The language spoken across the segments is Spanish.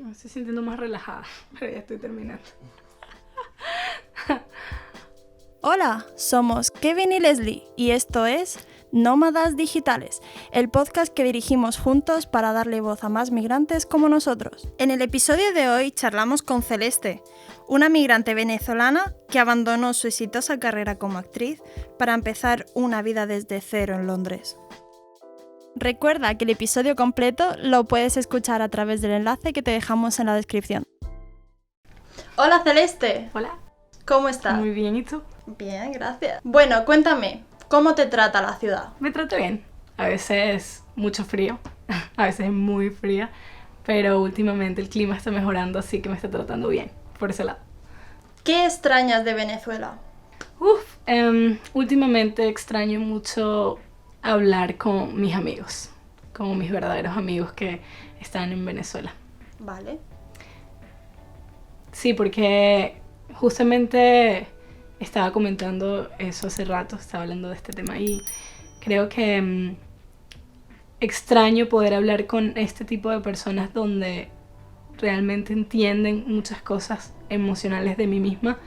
Me estoy sintiendo más relajada, pero ya estoy terminando. Hola, somos Kevin y Leslie y esto es Nómadas Digitales, el podcast que dirigimos juntos para darle voz a más migrantes como nosotros. En el episodio de hoy charlamos con Celeste, una migrante venezolana que abandonó su exitosa carrera como actriz para empezar una vida desde cero en Londres. Recuerda que el episodio completo lo puedes escuchar a través del enlace que te dejamos en la descripción. Hola Celeste. Hola. ¿Cómo estás? Muy bien, ¿y tú? Bien, gracias. Bueno, cuéntame, ¿cómo te trata la ciudad? Me trata bien. A veces mucho frío, a veces muy fría, pero últimamente el clima está mejorando, así que me está tratando bien, por ese lado. ¿Qué extrañas de Venezuela? Últimamente extraño mucho hablar con mis amigos, con mis verdaderos amigos que están en Venezuela. Vale. Sí, porque justamente estaba comentando eso hace rato, estaba hablando de este tema y creo que extraño poder hablar con este tipo de personas donde realmente entienden muchas cosas emocionales de mí misma.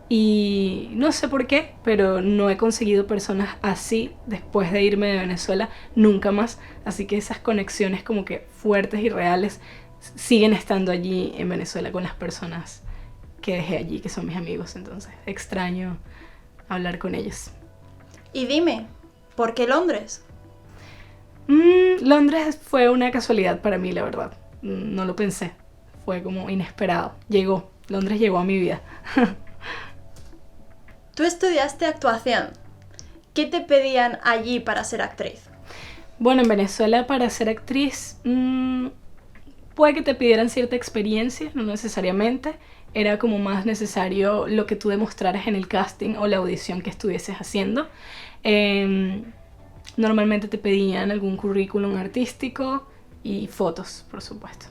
Y no sé por qué, pero no he conseguido personas así después de irme de Venezuela nunca más. Así que esas conexiones como que fuertes y reales siguen estando allí en Venezuela con las personas que dejé allí, que son mis amigos. Entonces extraño hablar con ellos. Y dime, ¿por qué Londres? Londres fue una casualidad para mí, la verdad. No lo pensé. Fue como inesperado. Londres llegó a mi vida. Tú estudiaste actuación. ¿Qué te pedían allí para ser actriz? Bueno, en Venezuela para ser actriz puede que te pidieran cierta experiencia, no necesariamente. Era como más necesario lo que tú demostraras en el casting o la audición que estuvieses haciendo. Normalmente te pedían algún currículum artístico y fotos, por supuesto.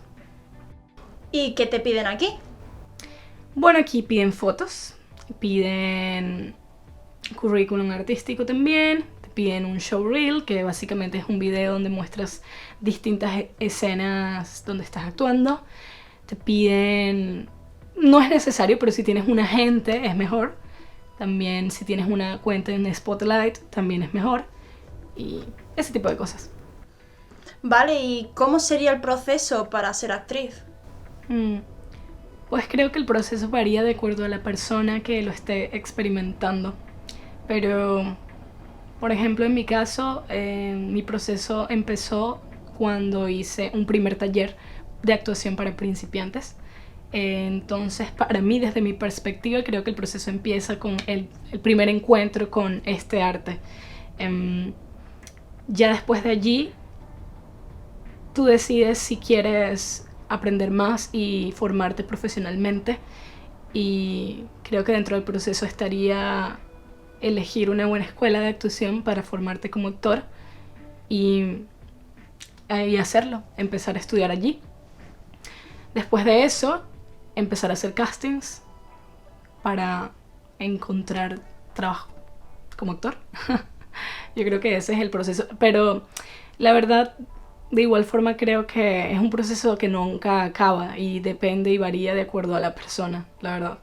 ¿Y qué te piden aquí? Bueno, aquí piden fotos, piden currículum artístico también, te piden un showreel, que básicamente es un video donde muestras distintas escenas donde estás actuando. Te piden, no es necesario, pero si tienes un agente es mejor. También si tienes una cuenta en Spotlight también es mejor. Y ese tipo de cosas. Vale, ¿y cómo sería el proceso para ser actriz? Pues creo que el proceso varía de acuerdo a la persona que lo esté experimentando. Pero, por ejemplo, en mi caso, mi proceso empezó cuando hice un primer taller de actuación para principiantes. Entonces, para mí, desde mi perspectiva, creo que el proceso empieza con el primer encuentro con este arte. Ya después de allí, tú decides si quieres aprender más y formarte profesionalmente. Y creo que dentro del proceso estaría elegir una buena escuela de actuación para formarte como actor y hacerlo, empezar a estudiar allí. Después de eso, empezar a hacer castings para encontrar trabajo como actor. Yo creo que ese es el proceso, pero la verdad, de igual forma creo que es un proceso que nunca acaba y depende y varía de acuerdo a la persona, la verdad.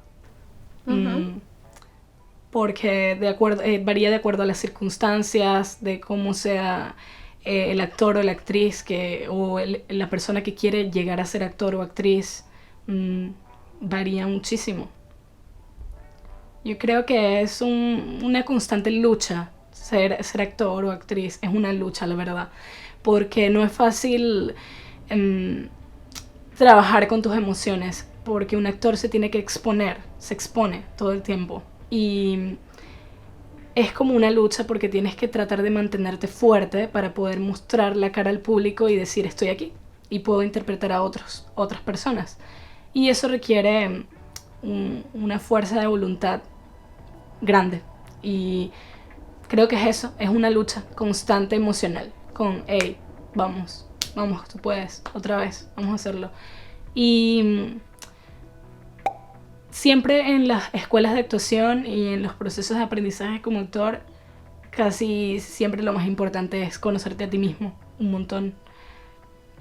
Porque varía de acuerdo a las circunstancias, de cómo sea el actor o la actriz la persona que quiere llegar a ser actor o actriz. Varía muchísimo. Yo creo que es una constante lucha ser actor o actriz. Es una lucha, la verdad, porque no es fácil trabajar con tus emociones, porque un actor se tiene que se expone todo el tiempo. Y es como una lucha porque tienes que tratar de mantenerte fuerte para poder mostrar la cara al público y decir estoy aquí y puedo interpretar a otras personas. Y eso requiere una fuerza de voluntad grande. Y creo que es eso, es una lucha constante emocional. Hey, vamos, tú puedes, otra vez, vamos a hacerlo. Y siempre en las escuelas de actuación y en los procesos de aprendizaje como actor, casi siempre lo más importante es conocerte a ti mismo un montón.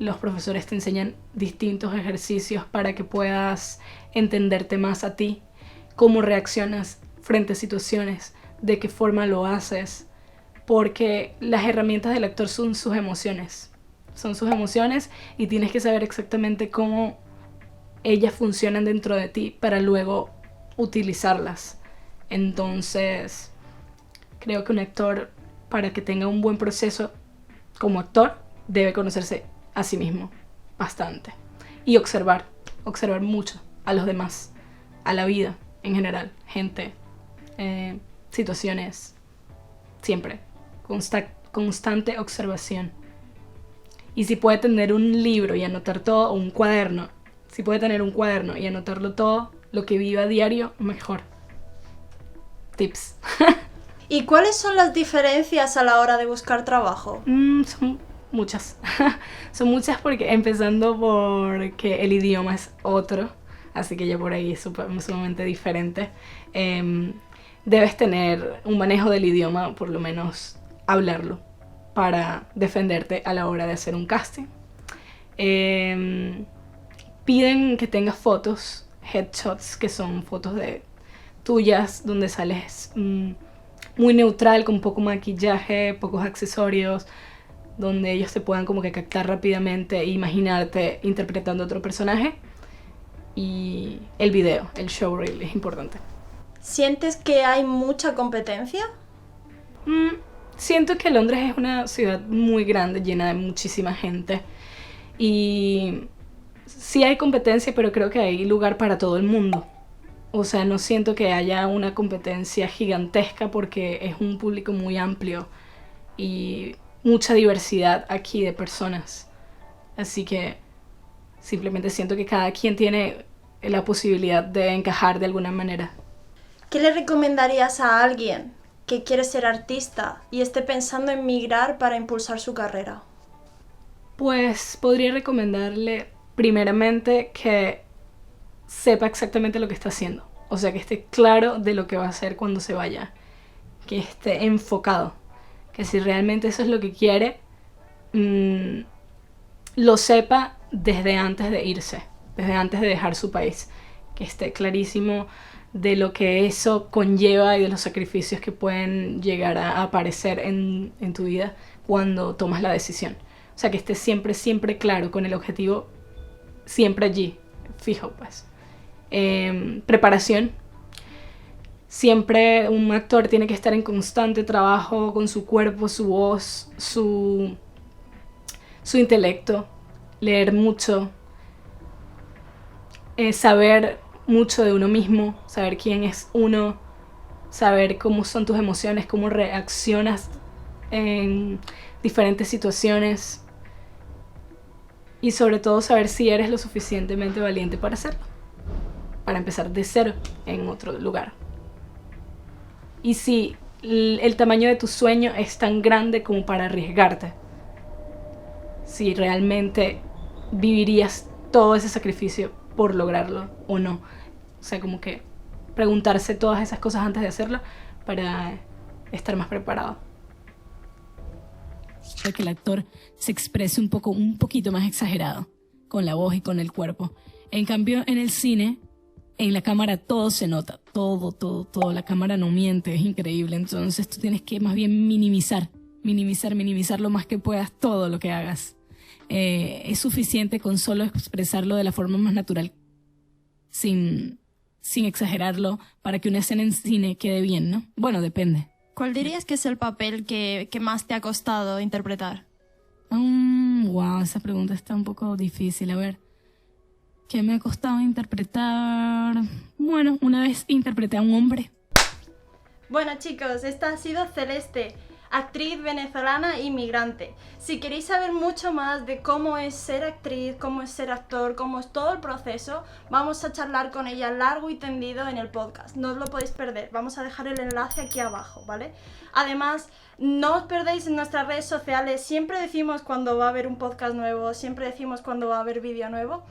los profesores te enseñan distintos ejercicios para que puedas entenderte más a ti, cómo reaccionas frente a situaciones, de qué forma lo haces, porque las herramientas del actor son sus emociones. Son sus emociones y tienes que saber exactamente cómo ellas funcionan dentro de ti para luego utilizarlas. Entonces, creo que un actor, para que tenga un buen proceso como actor, debe conocerse a sí mismo bastante y observar mucho a los demás, a la vida en general, gente, situaciones, siempre, constante observación. Y si puede tener un libro y anotar todo, o un cuaderno, si puede tener un cuaderno y anotarlo todo, lo que viva a diario, mejor. Tips. ¿Y cuáles son las diferencias a la hora de buscar trabajo? Son muchas. Son muchas porque empezando porque el idioma es otro, así que ya por ahí es sumamente diferente. Debes tener un manejo del idioma, por lo menos hablarlo, para defenderte a la hora de hacer un casting. Piden que tengas fotos, headshots, que son fotos de tuyas, donde sales muy neutral, con poco maquillaje, pocos accesorios, donde ellos te puedan como que captar rápidamente e imaginarte interpretando a otro personaje. Y el video, el showreel, es importante. ¿Sientes que hay mucha competencia? Siento que Londres es una ciudad muy grande, llena de muchísima gente. Y sí hay competencia, pero creo que hay lugar para todo el mundo. O sea, no siento que haya una competencia gigantesca porque es un público muy amplio y mucha diversidad aquí de personas. Así que simplemente siento que cada quien tiene la posibilidad de encajar de alguna manera. ¿Qué le recomendarías a alguien que quiere ser artista y esté pensando en migrar para impulsar su carrera? Pues podría recomendarle primeramente que sepa exactamente lo que está haciendo. O sea, que esté claro de lo que va a hacer cuando se vaya. Que esté enfocado. Que si realmente eso es lo que quiere, lo sepa desde antes de irse. Desde antes de dejar su país. Que esté clarísimo de lo que eso conlleva y de los sacrificios que pueden llegar a aparecer en tu vida cuando tomas la decisión. O sea, que esté siempre claro con el objetivo, siempre allí, fijo pues. Preparación. Siempre un actor tiene que estar en constante trabajo con su cuerpo, su voz, su intelecto. Leer mucho. Saber mucho de uno mismo, saber quién es uno, saber cómo son tus emociones, cómo reaccionas en diferentes situaciones y sobre todo saber si eres lo suficientemente valiente para hacerlo, para empezar de cero en otro lugar. Y si el tamaño de tu sueño es tan grande como para arriesgarte, si realmente vivirías todo ese sacrificio por lograrlo o no. O sea, como que preguntarse todas esas cosas antes de hacerlo para estar más preparado. Para que el actor se exprese un poquito más exagerado, con la voz y con el cuerpo. En cambio, en el cine, en la cámara todo se nota, todo. La cámara no miente, es increíble. Entonces tú tienes que más bien minimizar lo más que puedas todo lo que hagas. Es suficiente con solo expresarlo de la forma más natural, sin exagerarlo, para que una escena en cine quede bien, ¿no? Bueno, depende. ¿Cuál dirías que es el papel que más te ha costado interpretar? Wow, esa pregunta está un poco difícil. A ver, ¿qué me ha costado interpretar? Bueno, una vez interpreté a un hombre. Bueno, chicos, esta ha sido Celeste, actriz venezolana inmigrante. Si queréis saber mucho más de cómo es ser actriz, cómo es ser actor, cómo es todo el proceso, vamos a charlar con ella largo y tendido en el podcast. No os lo podéis perder, vamos a dejar el enlace aquí abajo, ¿vale? Además, no os perdéis en nuestras redes sociales, siempre decimos cuando va a haber un podcast nuevo, siempre decimos cuando va a haber vídeo nuevo.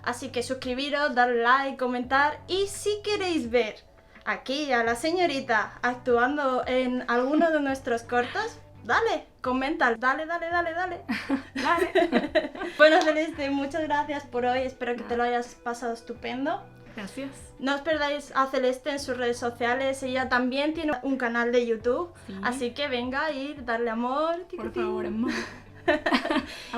Así que suscribiros, darle like, comentar, y si queréis ver aquí a la señorita actuando en alguno de nuestros cortos, dale. comenta, dale. Dale. Bueno, Celeste, muchas gracias por hoy, espero que te lo hayas pasado estupendo. Gracias. No os perdáis a Celeste en sus redes sociales, ella también tiene un canal de YouTube, Sí. así que venga y darle amor. Por favor, amor.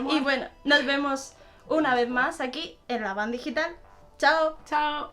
Y bueno, nos vemos una vez más aquí en La Van Digital. ¡Chao! Chao.